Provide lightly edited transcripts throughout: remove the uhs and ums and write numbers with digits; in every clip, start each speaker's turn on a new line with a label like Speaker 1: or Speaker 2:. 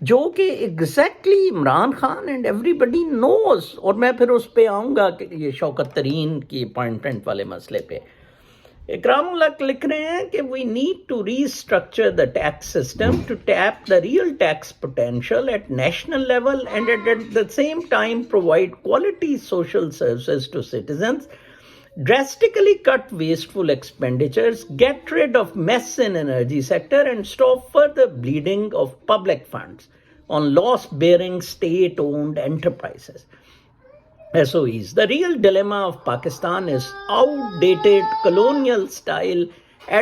Speaker 1: جو کہ exactly Imran Khan and everybody knows. اور میں پھر اس پہ آؤں گا کہ یہ شوکت ترین کی اپوائنٹمنٹ والے مسئلے پہ. اکرام الحق لکھ رہے ہیں کہ we need to restructure the tax system to tap the real tax potential at national level and at the same time provide quality social services to citizens, drastically cut wasteful expenditures, get rid of mess in energy sector and stop further bleeding of public funds on loss-bearing state-owned enterprises. SOEs. The real dilemma of Pakistan is outdated colonial-style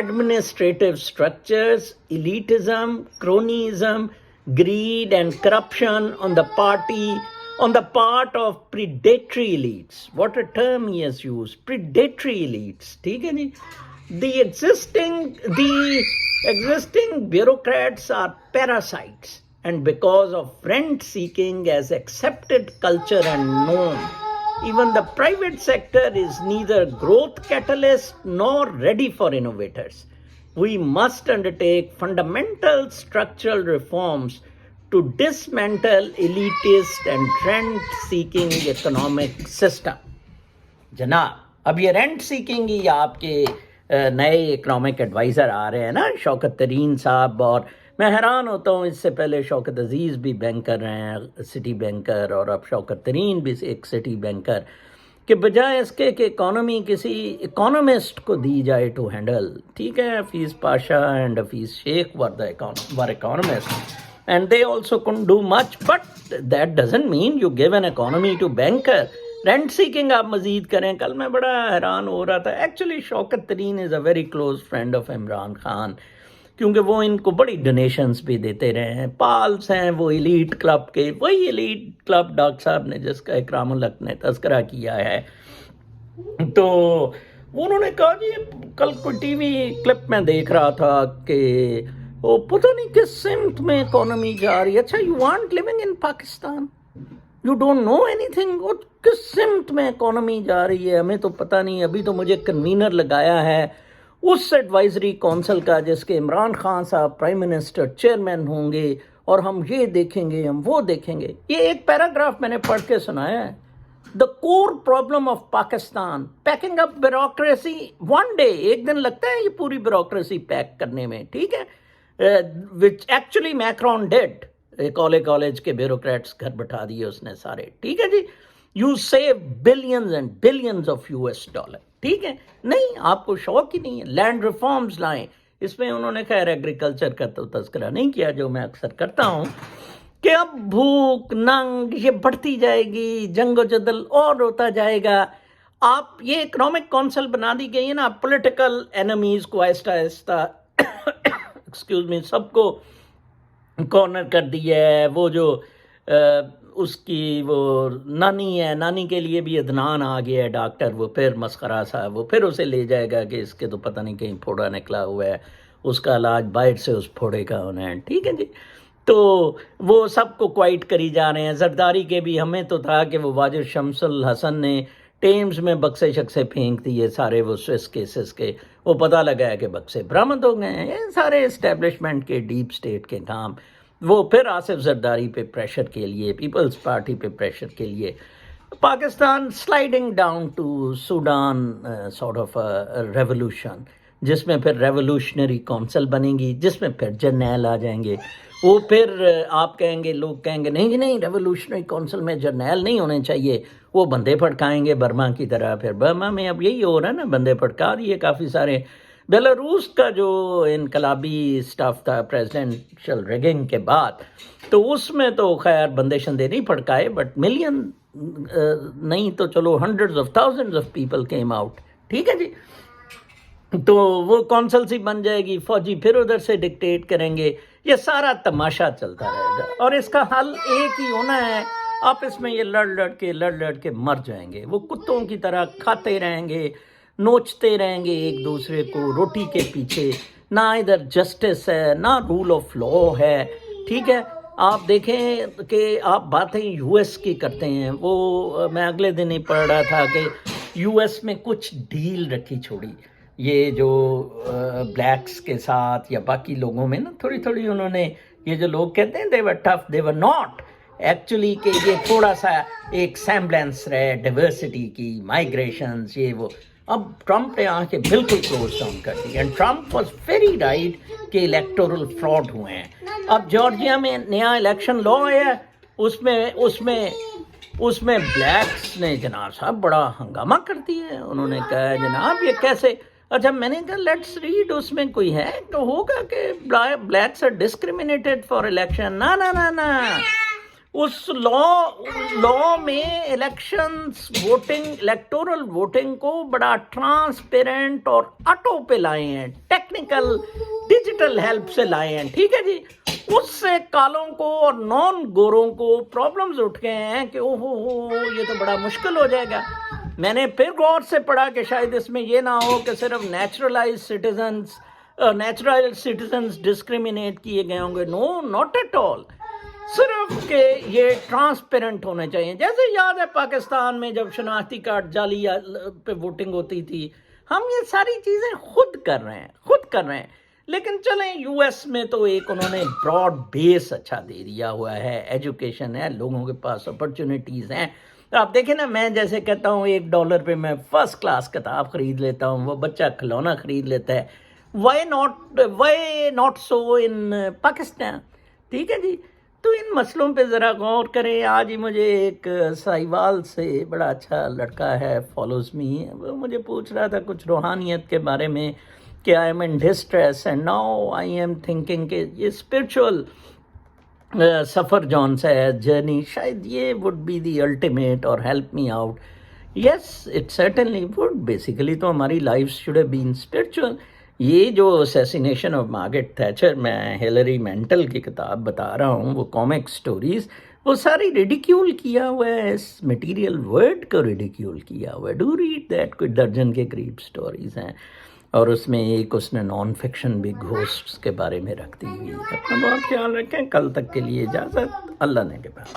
Speaker 1: administrative structures, elitism, cronyism, greed and corruption on the part of predatory elites. What a term he has used, predatory elites. ٹھیک ہے جی. The existing bureaucrats are parasites, and because of rent seeking as accepted culture and norm, even the private sector is neither growth catalyst nor ready for innovators. We must undertake fundamental structural reforms to dismantle elitist and rent-seeking economic system. جناب اب یہ rent seeking ہی آپ کے نئے economic advisor آ رہے ہیں نا, شوکت ترین صاحب. اور میں حیران ہوتا ہوں, اس سے پہلے شوکت عزیز بھی بینکر رہے ہیں, سٹی بینکر, اور اب شوکت ترین بھی ایک سٹی بینکر, کہ بجائے اس کے کہ اکانومی کسی اکانومسٹ کو دی جائے ٹو ہینڈل. ٹھیک ہے, Hafeez Pasha and Hafeez Sheikh were economists. And they also couldn't do much, but that doesn't mean you give an economy to banker. Rent seeking آپ مزید کریں. کل میں بڑا حیران ہو رہا تھا. Actually Shaukat Tareen is a very close friend of Imran Khan, کیونکہ وہ ان کو بڑی ڈونیشنز بھی دیتے رہے ہیں. پالس ہیں وہ ایلیٹ کلب کے, وہی ایلیٹ کلب ڈاکٹر صاحب نے جس کا اکرام الحق نے تذکرہ کیا ہے. تو انہوں نے کہا جی, کل کوئی ٹی وی کلپ میں دیکھ رہا تھا کہ وہ پتہ نہیں کس سمت میں اکانومی جا رہی ہے. اچھا, you want living in Pakistan, you don't know anything. وہ کس سمت میں اکانومی جا رہی ہے ہمیں تو پتہ نہیں. ابھی تو مجھے کنوینر لگایا ہے اس ایڈوائزری کونسل کا جس کے عمران خان صاحب پرائم منسٹر چیئرمین ہوں گے, اور ہم یہ دیکھیں گے, ہم وہ دیکھیں گے. یہ ایک پیراگراف میں نے پڑھ کے سنایا ہے. The core problem of Pakistan, packing up bureaucracy one day, ایک دن لگتا ہے یہ پوری بیوروکریسی پیک کرنے میں. ٹھیک ہے, which actually Macron did. College کے بیوروکریٹس گھر بٹھا دیے اس نے سارے. ٹھیک ہے جی, you save billions and billions of US$. ٹھیک ہے, نہیں آپ کو شوق ہی نہیں ہے. لینڈ ریفارمز لائیں. اس میں انہوں نے خیر ایگریکلچر کا تو تذکرہ نہیں کیا جو میں اکثر کرتا ہوں, کہ اب بھوک ننگ یہ بڑھتی جائے گی, جنگ و جدل اور ہوتا جائے گا. آپ یہ اکنامک کونسل بنا دی گئی ہے نا, پولیٹیکل اینمیز کو آہستہ آہستہ ایکسکیوز می سب کو کارنر کر دیا ہے. وہ جو اس کی وہ نانی ہے, نانی کے لیے بھی عدنان آ گیا ہے ڈاکٹر, وہ پھر مسخرہ صاحب, وہ پھر اسے لے جائے گا کہ اس کے تو پتہ نہیں کہیں پھوڑا نکلا ہوا ہے, اس کا علاج باہر سے اس پھوڑے کا ہونا ہے. ٹھیک ہے جی, تو وہ سب کو کوائٹ کری جا رہے ہیں. زرداری کے بھی ہمیں تو تھا کہ وہ واجد شمس الحسن نے ٹیمز میں بکسے شکسے پھینک دیے سارے وہ سوئس کیسز کے, وہ پتہ لگا ہے کہ بکسے برآمد ہو گئے ہیں. یہ سارے اسٹیبلشمنٹ کے ڈیپ سٹیٹ کے کام. وہ پھر آصف زرداری پہ پریشر کے لیے, پیپلز پارٹی پہ پریشر کے لیے, Pakistan sliding down to Sudan sort of revolution, جس میں پھر ریولوشنری کونسل بنے گی, جس میں پھر جرنیل آ جائیں گے. وہ پھر آپ کہیں گے, لوگ کہیں گے نہیں جی نہیں, ریولوشنری کونسل میں جرنیل نہیں ہونے چاہیے, وہ بندے پھڑکائیں گے برما کی طرح. پھر برما میں اب یہی ہو رہا ہے نا, بندے پھڑکا دیے کافی سارے. بیلاروس کا جو انقلابی سٹاف تھا پریزیڈنشل ریگنگ کے بعد, تو اس میں تو خیر بندے شندے نہیں پھڑکائے, بٹ ملین نہیں تو چلو hundreds of thousands of people came out. ٹھیک ہے جی, تو وہ کونسلسی بن جائے گی, فوجی پھر ادھر سے ڈکٹیٹ کریں گے. یہ سارا تماشا چلتا رہے گا, اور اس کا حل ایک ہی ہونا ہے. آپ اس میں یہ لڑ لڑ کے مر جائیں گے. وہ کتوں کی طرح کھاتے رہیں گے, نوچتے رہیں گے ایک دوسرے کو روٹی کے پیچھے. نہ ادھر جسٹس ہے, نہ رول آف لا ہے. ٹھیک ہے, آپ دیکھیں کہ آپ باتیں US کی کرتے ہیں. وہ میں اگلے دن ہی پڑھ رہا تھا کہ US میں کچھ ڈیل رکھی چھوڑی, یہ جو بلیکس کے ساتھ یا باقی لوگوں میں نا تھوڑی تھوڑی انہوں نے یہ جو لوگ کہتے ہیں they were tough, they were not actually کہ یہ تھوڑا سا ایک سیمبلنس رہے ڈائیورسٹی کی، مائگریشنز، یہ وہ. اب ٹرمپ نے آ کے بالکل کلوز ڈاؤن کر دی، and Trump was very right کہ الیکٹورل فراڈ ہوئے ہیں. اب جارجیا میں نیا الیکشن لا ہے، اس میں بلیکس نے جناب صاحب بڑا ہنگامہ کر دیا. انہوں نے کہا جناب یہ کیسے. اچھا میں نے کہا لیٹس ریڈ، اس میں کوئی ہے تو ہوگا کہ blacks are discriminated for election. نہ اس لا میں الیکشنز ووٹنگ، الیکٹورل ووٹنگ کو بڑا ٹرانسپیرنٹ اور آٹو پہ لائے ہیں، ٹیکنیکل ڈیجیٹل ہیلپ سے لائے ہیں. ٹھیک ہے جی. اس سے کالوں کو اور نان گوروں کو پرابلمز اٹھ گئے ہیں کہ اوہ یہ تو بڑا مشکل ہو جائے گا. میں نے پھر غور سے پڑھا کہ شاید اس میں یہ نہ ہو کہ صرف نیچرل سٹیزنز ڈسکریمنیٹ کیے گئے ہوں گے. نو، ناٹ ایٹ آل. صرف کہ یہ ٹرانسپیرنٹ ہونے چاہیے. جیسے یاد ہے پاکستان میں جب شناختی کارڈ جعلی پہ ووٹنگ ہوتی تھی، ہم یہ ساری چیزیں خود کر رہے ہیں. لیکن چلیں یو ایس میں تو ایک انہوں نے براڈ بیس اچھا دے دیا ہوا ہے، ایجوکیشن ہے، لوگوں کے پاس اپرچونیٹیز ہیں. آپ دیکھیں نا، میں جیسے کہتا ہوں $1 پہ میں فرسٹ کلاس کتاب خرید لیتا ہوں، وہ بچہ کھلونا خرید لیتا ہے. وائی ناٹ سو ان پاکستان. ٹھیک ہے جی. تو ان مسئلوں پہ ذرا غور کریں. آج ہی مجھے ایک سائیوال سے بڑا اچھا لڑکا ہے، فالوز می، وہ مجھے پوچھ رہا تھا کچھ روحانیت کے بارے میں کہ I am in distress and now I am thinking کہ یہ اسپرچول سفر جون سا ہے، جرنی، شاید یہ وڈ بی دی الٹیمیٹ اور help me out. Yes it certainly would. Basically تو ہماری life should have been spiritual. یہ جو اسیسینیشن آف مارگریٹ تھیچر، میں ہیلری مینٹل کی کتاب بتا رہا ہوں، وہ کامک سٹوریز، وہ ساری ریڈیکیول کیا ہوا ہے، اس مٹیریل ورڈ کو ریڈیکیول کیا ہوا ہے. Do read that. کوئی درجن کے قریب سٹوریز ہیں، اور اس میں ایک اس نے نان فکشن بھی گھوسٹس کے بارے میں رکھ دی ہوئی. اپنا بہت خیال رکھیں. کل تک کے لیے اجازت. اللہ نے کے پاس.